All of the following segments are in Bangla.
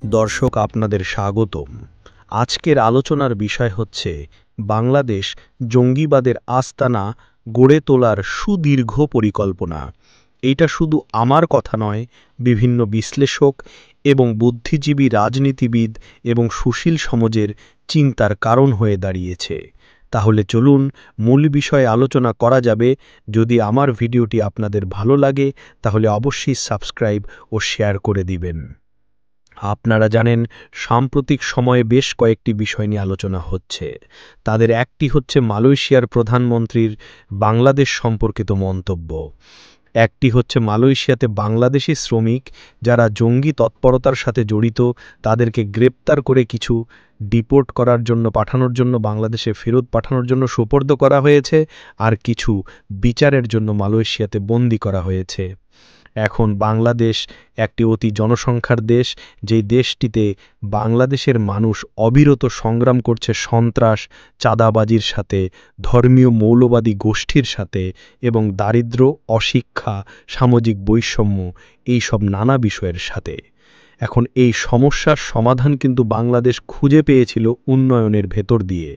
দর্শক, আপনাদের স্বাগতম। আজকের আলোচনার বিষয় হচ্ছে বাংলাদেশ জঙ্গিবাদের আস্তানা গড়ে তোলার সুদীর্ঘ পরিকল্পনা। এইটা শুধু আমার কথা নয়, বিভিন্ন বিশ্লেষক এবং বুদ্ধিজীবী, রাজনীতিবিদ এবং সুশীল সমাজের চিন্তার কারণ হয়ে দাঁড়িয়েছে। তাহলে চলুন মূল বিষয়ে আলোচনা করা যাবে। যদি আমার ভিডিওটি আপনাদের ভালো লাগে তাহলে অবশ্যই সাবস্ক্রাইব ও শেয়ার করে দিবেন। আপনারা জানেন, সাম্প্রতিক সময়ে বেশ কয়েকটি বিষয় নিয়ে আলোচনা হচ্ছে। তাদের একটি হচ্ছে মালয়েশিয়ার প্রধানমন্ত্রীর বাংলাদেশ সম্পর্কিত মন্তব্য। একটি হচ্ছে মালয়েশিয়াতে বাংলাদেশি শ্রমিক যারা জঙ্গি তৎপরতার সাথে জড়িত তাদেরকে গ্রেপ্তার করে কিছু ডিপোর্ট করার জন্য পাঠানোর জন্য বাংলাদেশে ফেরত পাঠানোর জন্য সোপর্দ করা হয়েছে, আর কিছু বিচারের জন্য মালয়েশিয়াতে বন্দী করা হয়েছে। এখন বাংলাদেশ একটি অতি জনসংখ্যার দেশ, যেই দেশটিতে বাংলাদেশের মানুষ অবিরত সংগ্রাম করছে সন্ত্রাস, চাঁদাবাজির সাথে, ধর্মীয় মৌলবাদী গোষ্ঠীর সাথে এবং দারিদ্র্য, অশিক্ষা, সামাজিক বৈষম্য, এই সব নানা বিষয়ের সাথে। এখন এই সমস্যার সমাধান কিন্তু বাংলাদেশ খুঁজে পেয়েছিল উন্নয়নের ভেতর দিয়ে।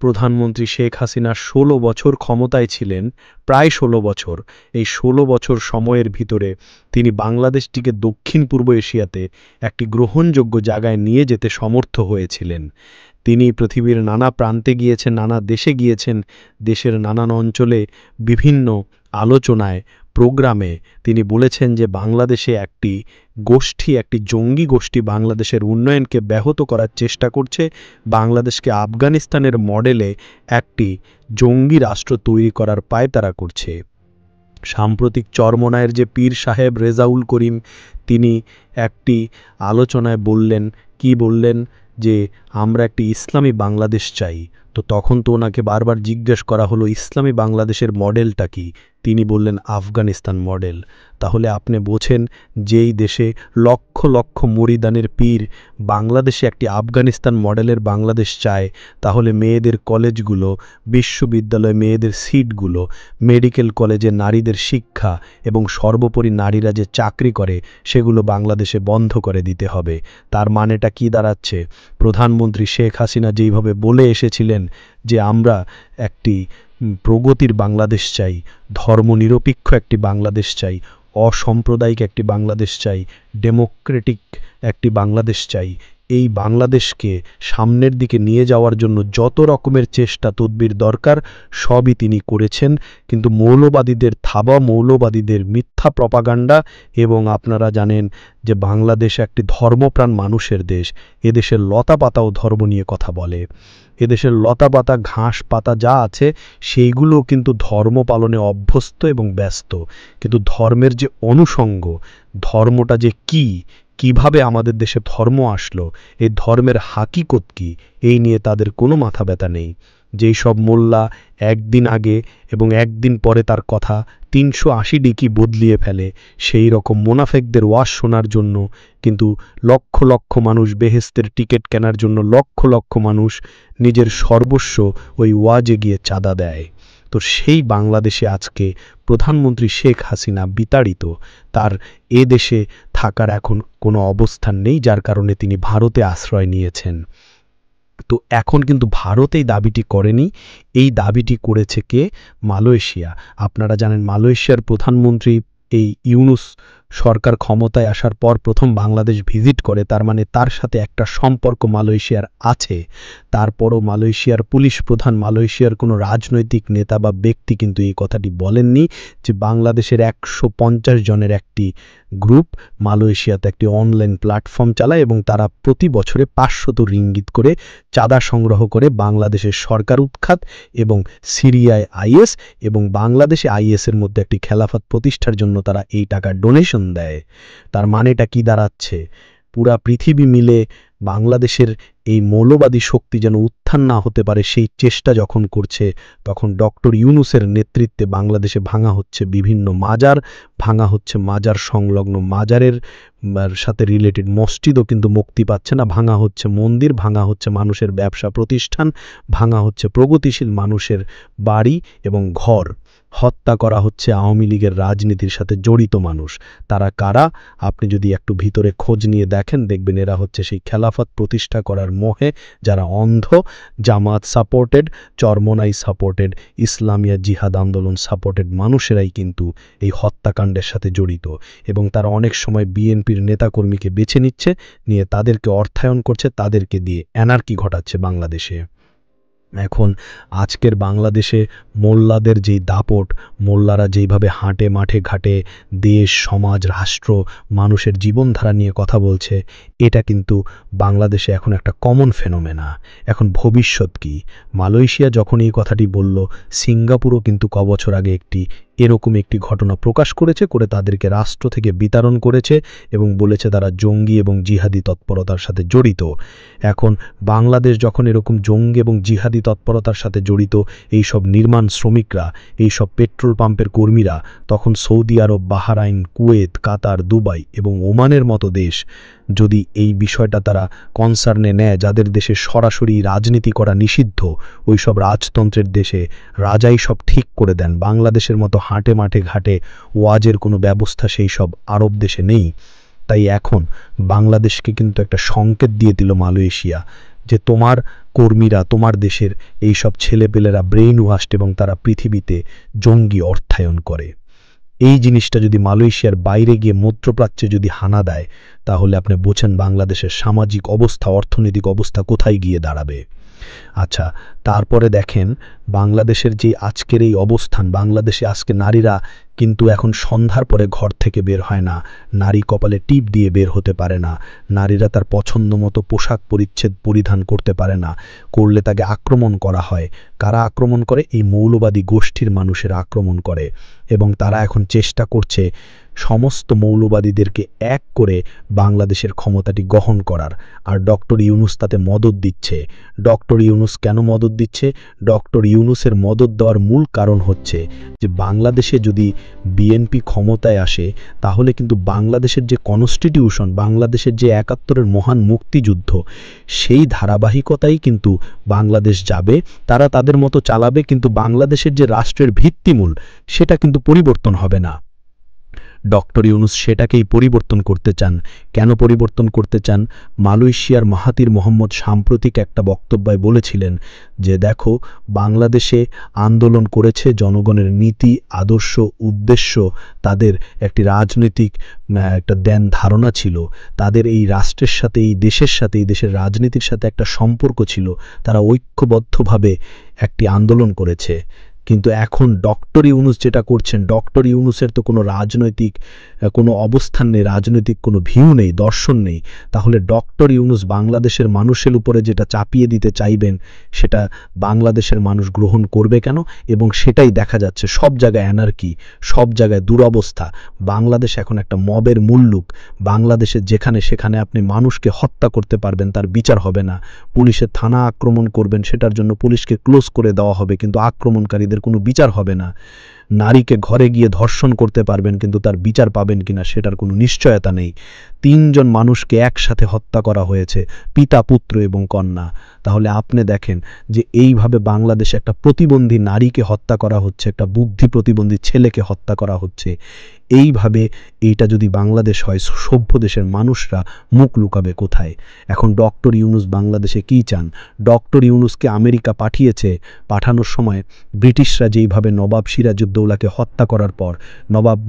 প্রধানমন্ত্রী শেখ হাসিনা ১৬ বছর ক্ষমতায় ছিলেন, প্রায় ১৬ বছর। এই ১৬ বছর সময়ের ভিতরে তিনি বাংলাদেশটিকে দক্ষিণ পূর্ব এশিয়াতে একটি গ্রহণযোগ্য জায়গায় নিয়ে যেতে সমর্থ হয়েছিলেন। তিনি পৃথিবীর নানা প্রান্তে গিয়েছেন, নানা দেশে গিয়েছেন, দেশের নানান অঞ্চলে বিভিন্ন আলোচনায়, প্রোগ্রামে তিনি বলেছেন যে বাংলাদেশে একটি জঙ্গি গোষ্ঠী বাংলাদেশের উন্নয়নকে ব্যাহত করার চেষ্টা করছে, বাংলাদেশকে আফগানিস্তানের মডেলে একটি জঙ্গি রাষ্ট্র তৈরি করার পায়তারা করছে। সাম্প্রতিক চরমনায়ের যে পীর সাহেব রেজাউল করিম, তিনি একটি আলোচনায় বললেন যে আমরা একটি ইসলামী বাংলাদেশ চাই। তো তখন তো ওনাকে বারবার জিজ্ঞেস করা হলো ইসলামী বাংলাদেশের মডেলটা কি? তিনি বললেন আফগানিস্তান মডেল। তাহলে আপনি বোঝেন, যেই দেশে লক্ষ লক্ষ মুরিদানের পীর বাংলাদেশে একটি আফগানিস্তান মডেলের বাংলাদেশ চায়, তাহলে মেয়েদের কলেজগুলো, বিশ্ববিদ্যালয় মেয়েদের সিটগুলো, মেডিকেল কলেজে নারীদের শিক্ষা এবং সর্বোপরি নারীরা যে চাকরি করে সেগুলো বাংলাদেশে বন্ধ করে দিতে হবে। তার মানেটা কি দাঁড়াচ্ছে? প্রধানমন্ত্রী শেখ হাসিনা যেইভাবে বলে এসেছিলেন যে আমরা একটি প্রগতির বাংলাদেশ চাই, ধর্মনিরপেক্ষ একটি বাংলাদেশ চাই, অসাম্প্রদায়িক একটি বাংলাদেশ চাই, ডেমোক্রেটিক একটি বাংলাদেশ চাই, এই বাংলাদেশকে সামনের দিকে নিয়ে যাওয়ার জন্য যত রকমের চেষ্টা তদবির দরকার সবই তিনি করেছেন। কিন্তু মৌলবাদীদের মিথ্যা প্রপাগান্ডা, এবং আপনারা জানেন যে বাংলাদেশ একটি ধর্মপ্রাণ মানুষের দেশ। এদেশের লতাপাতাও ধর্ম নিয়ে কথা বলে। এদেশের লতাপাতা, ঘাস পাতা যা আছে সেইগুলো কিন্তু ধর্ম পালনে অভ্যস্ত এবং ব্যস্ত। কিন্তু ধর্মের যে অনুষঙ্গ, ধর্মটা যে কিভাবে আমাদের দেশে ধর্ম আসলো, এই ধর্মের হাকিকত কি, এই নিয়ে তাদের কোনো মাথা ব্যথা নেই। যেই সব মোল্লা একদিন আগে এবং একদিন পরে তার কথা ৩৮০ ডিগ্রি বদলিয়ে ফেলে, সেই রকম মোনাফেকদের ওয়াজ শোনার জন্য কিন্তু লক্ষ লক্ষ মানুষ, বেহেশতের টিকিট কেনার জন্য লক্ষ লক্ষ মানুষ নিজের সর্বস্ব ওই ওয়াজে গিয়ে চাঁদা দেয়। তো সেই বাংলাদেশে আজকে প্রধানমন্ত্রী শেখ হাসিনা বিতাড়িত, তার এ দেশে থাকার এখন কোনো অবস্থান নেই, যার কারণে তিনি ভারতে আশ্রয় নিয়েছেন। তো এখন কিন্তু ভারত এই দাবিটি করেনি, এই দাবিটি করেছে কে? মালয়েশিয়া। আপনারা জানেন মালয়েশিয়ার প্রধানমন্ত্রী এই ইউনূস সরকার ক্ষমতায় আসার পর প্রথম বাংলাদেশ ভিজিট করে, তার মানে তার সাথে একটা সম্পর্ক মালয়েশিয়ার আছে। তারপরও মালয়েশিয়ার পুলিশ প্রধান, মালয়েশিয়ার কোনো রাজনৈতিক নেতা বা ব্যক্তি কিন্তু এই কথাটি বলেননি যে বাংলাদেশের ১৫০ জনের একটি গ্রুপ মালয়েশিয়াতে একটি অনলাইন প্ল্যাটফর্ম চালায় এবং তারা প্রতি বছরে ৫০০ রিঙ্গিত করে চাঁদা সংগ্রহ করে বাংলাদেশের সরকার উৎখাত এবং সিরিয়ায় আইএস এবং বাংলাদেশে আইএসের মধ্যে একটি খেলাফত প্রতিষ্ঠার জন্য তারা এই টাকা ডোনেশন দেয়। তার মানেটা কি দাঁড়াচ্ছে? পুরা পৃথিবী মিলে বাংলাদেশের এই মৌলবাদী শক্তি যেন উত্থান না হতে পারে সেই চেষ্টা যখন করছে, তখন ডক্টর ইউনূসের নেতৃত্বে বাংলাদেশে ভাঙা হচ্ছে বিভিন্ন মাজার, ভাঙা হচ্ছে মাজার সংলগ্ন মাজারের সাথে রিলেটেড মসজিদও কিন্তু মুক্তি পাচ্ছে না, ভাঙা হচ্ছে মন্দির, ভাঙা হচ্ছে মানুষের ব্যবসা প্রতিষ্ঠান, ভাঙা হচ্ছে প্রগতিশীল মানুষের বাড়ি এবং ঘর। হত্যা করা হচ্ছে আওয়ামী লীগের রাজনীতির সাথে জড়িত মানুষ। তারা কারা? আপনি যদি একটু ভিতরে খোঁজ নিয়ে দেখেন, দেখবেন এরা হচ্ছে সেই খেলাফত প্রতিষ্ঠা করার মোহে যারা অন্ধ, জামাত সাপোর্টেড, চরমোনাই সাপোর্টেড, ইসলামিয়া জিহাদ আন্দোলন সাপোর্টেড মানুষেরাই কিন্তু এই হত্যাকাণ্ডের সাথে জড়িত। এবং তারা অনেক সময় বিএনপির নেতাকর্মীকে বেছে নিচ্ছে, নিয়ে তাদেরকে অর্থায়ন করছে, তাদেরকে দিয়ে অ্যানার্কি ঘটাচ্ছে বাংলাদেশে। এখন আজকের বাংলাদেশে মোল্লাদের যেই দাপট, মোল্লারা যেইভাবে হাঁটে মাঠে ঘাটে দেশ, সমাজ, রাষ্ট্র, মানুষের জীবনধারা নিয়ে কথা বলছে, এটা কিন্তু বাংলাদেশে এখন একটা কমন ফেনোমেনা। এখন ভবিষ্যৎ কি? মালয়েশিয়া যখন এই কথাটি বলল, সিঙ্গাপুরও কিন্তু কবছর আগে এরকম একটি ঘটনা প্রকাশ করেছে, করে তাদেরকে রাষ্ট্র থেকে বিতাড়ন করেছে এবং বলেছে তারা জঙ্গি এবং জিহাদি তৎপরতার সাথে জড়িত। এখন বাংলাদেশ যখন এরকম জঙ্গি এবং জিহাদি তৎপরতার সাথে জড়িত এই সব নির্মাণ শ্রমিকরা, এই সব পেট্রোল পাম্পের কর্মীরা, তখন সৌদি আরব, বাহরাইন, কুয়েত, কাতার, দুবাই এবং ওমানের মতো দেশ যদি এই বিষয়টা তারা কনসার্নে নেয়, যাদের দেশে সরাসরি রাজনীতি করা নিষিদ্ধ, ওই সব রাজতন্ত্রের দেশে রাজাই সব ঠিক করে দেন, বাংলাদেশের মতো হাঁটে মাঠে ঘাটে ওয়াজের কোনো ব্যবস্থা সেই সব আরব দেশে নেই। তাই এখন বাংলাদেশকে কিন্তু একটা সংকেত দিয়ে দিল মালয়েশিয়া, যে তোমার কর্মীরা, তোমার দেশের এই সব ছেলেপেলেরা ব্রেইন ওয়াশড এবং তারা পৃথিবীতে জঙ্গি অর্থায়ন করে। এই জিনিসটা যদি মালয়েশিয়ার বাইরে গিয়ে মধ্যপ্রাচ্যে যদি হানা দেয়, তাহলে আপনি বোঝেন বাংলাদেশের সামাজিক অবস্থা, অর্থনৈতিক অবস্থা কোথায় গিয়ে দাঁড়াবে। আচ্ছা, তারপরে দেখেন বাংলাদেশের যে আজকের এই অবস্থান, বাংলাদেশে আজকে নারীরা কিন্তু এখন সন্ধ্যার পরে ঘর থেকে বের হয় না, নারী কপালে টিপ দিয়ে বের হতে পারে না, নারীরা তার পছন্দ মতো পোশাক পরিচ্ছদ পরিধান করতে পারে না, করলে তাকে আক্রমণ করা হয়। কারা আক্রমণ করে? এই মৌলবাদী গোষ্ঠীর মানুষেরা আক্রমণ করে। এবং তারা এখন চেষ্টা করছে সমস্ত মৌলবাদীদেরকে এক করে বাংলাদেশের ক্ষমতাটি গ্রহণ করার। আর ডক্টর ইউনূস তাতে মদত দিচ্ছে। ডক্টর ইউনূস কেন মদত দিচ্ছে? ডক্টর ইউনূসের মদত দেওয়ার মূল কারণ হচ্ছে যে বাংলাদেশে যদি বিএনপি ক্ষমতায় আসে, তাহলে কিন্তু বাংলাদেশের যে কনস্টিটিউশন, বাংলাদেশের যে ৭১-এর মহান মুক্তিযুদ্ধ, সেই ধারাবাহিকতাই কিন্তু বাংলাদেশ যাবে। তারা তাদের মতো চালাবে, কিন্তু বাংলাদেশের যে রাষ্ট্রের ভিত্তিমূল, সেটা কিন্তু পরিবর্তন হবে না। ডক্টর ইউনূস সেটাকেই পরিবর্তন করতে চান। কেন পরিবর্তন করতে চান? মালয়েশিয়ার মাহাতির মোহাম্মদ সাম্প্রতিক একটা বক্তব্যে বলেছিলেন যে দেখো, বাংলাদেশে আন্দোলন করেছে, জনগণের নীতি, আদর্শ, উদ্দেশ্য, তাদের একটি রাজনৈতিক একটা ধারণা ছিল, তাদের এই রাষ্ট্রের সাথে, এই দেশের সাথে, এই দেশের রাজনীতির সাথে একটা সম্পর্ক ছিল, তারা ঐক্যবদ্ধভাবে একটি আন্দোলন করেছে। কিন্তু এখন ডক্টর ইউনূস যেটা করছেন, ডক্টর ইউনূসের তো কোনো রাজনৈতিক কোনো অবস্থান নেই, রাজনৈতিক কোনো ভিউ নেই, দর্শন নেই। তাহলে ডক্টর ইউনূস বাংলাদেশের মানুষের উপরে যেটা চাপিয়ে দিতে চাইবেন, সেটা বাংলাদেশের মানুষ গ্রহণ করবে কেন? এবং সেটাই দেখা যাচ্ছে, সব জায়গায় অ্যানার্কি, সব জায়গায় দুরবস্থা। বাংলাদেশ এখন একটা মবের মুল্লুক। বাংলাদেশে যেখানে সেখানে আপনি মানুষকে হত্যা করতে পারবেন, তার বিচার হবে না। পুলিশের থানা আক্রমণ করবেন, সেটার জন্য পুলিশকে ক্লোজ করে দেওয়া হবে, কিন্তু আক্রমণকারীদের কোনো বিচার হবে না। নারীকে ঘরে গিয়ে ধর্ষণ করতে পারবেন, কিন্তু তার বিচার পাবেন কিনা সেটার কোনো নিশ্চয়তা নেই। ৩ জন মানুষকে একসাথে হত্যা করা হয়েছে, পিতা, পুত্র এবং কন্যা। তাহলে আপনি দেখেন যে এইভাবে বাংলাদেশে একটা প্রতিবন্ধী নারীকে হত্যা করা হচ্ছে, একটা বুদ্ধি প্রতিবন্ধী ছেলেকে হত্যা করা হচ্ছে। এইভাবে এইটা যদি বাংলাদেশ হয়, সভ্য দেশের মানুষরা মুখ লুকাবে কোথায়? এখন ডক্টর ইউনূস বাংলাদেশে কী চান? ডক্টর ইউনূসকে আমেরিকা পাঠিয়েছে, পাঠানোর সময় ব্রিটিশরা যেইভাবে নবাব সিরাজউদ্দৌলাকে হত্যা করার পর, নবাব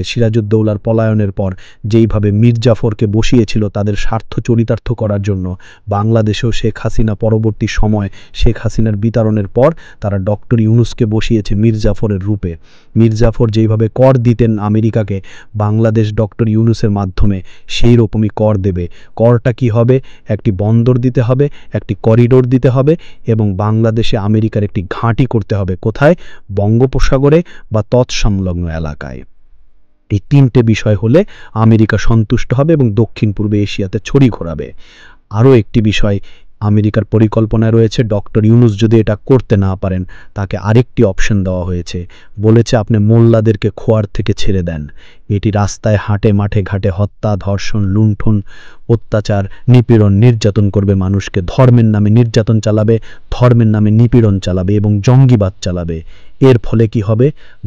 সিরাজউদ্দৌলার পলায়নের পর যেইভাবে মীর জাফরকে বসিয়েছিল তাদের স্বার্থ চরিতার্থ করার জন্য, বাংলাদেশেও শেখ হাসিনা পরবর্তী সময়, শেখ হাসিনার বিতাড়নের পর তারা ডক্টর ইউনূসকে বসিয়েছে মীর জাফরের রূপে। মীর জাফর যেইভাবে কর দিতেন আমেরিকাকে, বাংলাদেশ ডক্টর ইউনূসের মাধ্যমে সেই রকমই কর দেবে। করটা কি হবে? একটি বন্দর দিতে হবে, একটি করিডোর দিতে হবে, এবং বাংলাদেশে আমেরিকার একটি ঘাঁটি করতে হবে। কোথায়? বঙ্গোপসাগরে বা তৎসংলগ্ন এলাকায়। এই ৩টে বিষয় হলে আমেরিকা সন্তুষ্ট হবে এবং দক্ষিণ পূর্ব এশিয়াতে ছড়ি ঘোরাবে। আরও একটি বিষয়, আমেরিকার পরিকল্পনায় রয়েছে ডক্টর ইউনূস যদি এটা করতে না পারেন তাকে আরেকটি অপশন দেওয়া হয়েছে, বলেছে আপনি মোল্লাদেরকে খোয়ার থেকে ছেড়ে দেন। এটি রাস্তায় হাটে মাঠে ঘাটে হত্যা, ধর্ষণ, লুণ্ঠন, অত্যাচার, নিপীড়ন, নির্যাতন করবে মানুষকে, ধর্মের নামে নির্যাতন চালাবে, ধর্মের নামে নিপীড়ন চালাবে এবং জঙ্গিবাদ চালাবে। এর ফলে কি হবে?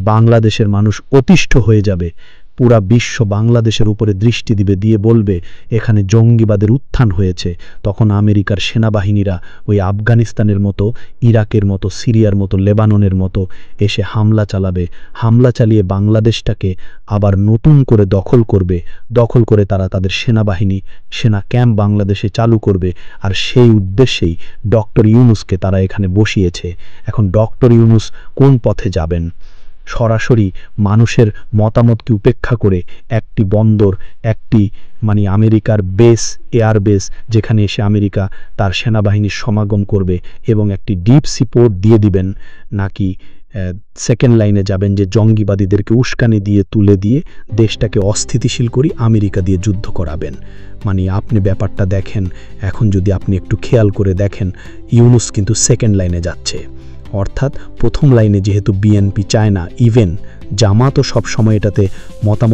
বাংলাদেশের মানুষ অতিষ্ঠ হয়ে যাবে। পুরা বিশ্ব বাংলাদেশের উপরে দৃষ্টি দিবে, দিয়ে বলবে এখানে জঙ্গিবাদের উত্থান হয়েছে। তখন আমেরিকার সেনাবাহিনীরা ওই আফগানিস্তানের মতো, ইরাকের মতো, সিরিয়ার মতো, লেবাননের মতো এসে হামলা চালাবে। হামলা চালিয়ে বাংলাদেশটাকে আবার নতুন করে দখল করবে। দখল করে তারা তাদের সেনাবাহিনী, সেনা ক্যাম্প বাংলাদেশে চালু করবে। আর সেই উদ্দেশ্যেই ডক্টর ইউনূসকে তারা এখানে বসিয়েছে। এখন ডক্টর ইউনূস কোন পথে যাবেন? সরাসরি মানুষের মতামতকে উপেক্ষা করে একটি বন্দর, একটি আমেরিকার বেস, এয়ার বেস, যেখানে এসে আমেরিকা তার সেনাবাহিনীর সমাগম করবে এবং একটি ডিপ সি পোর্ট দিয়ে দিবেন, নাকি সেকেন্ড লাইনে যাবেন যে জঙ্গিবাদীদেরকে উস্কানি দিয়ে তুলে দিয়ে দেশটাকে অস্থিতিশীল করি, আমেরিকা দিয়ে যুদ্ধ করাবেন? আপনি ব্যাপারটা দেখেন। এখন যদি আপনি একটু খেয়াল করে দেখেন, ইউনূস কিন্তু সেকেন্ড লাইনে যাচ্ছে। অর্থাৎ প্রথম লাইনে যেহেতু বিএনপি চায় না, ইভেন জামাতও সব সময় এটাতে মতামত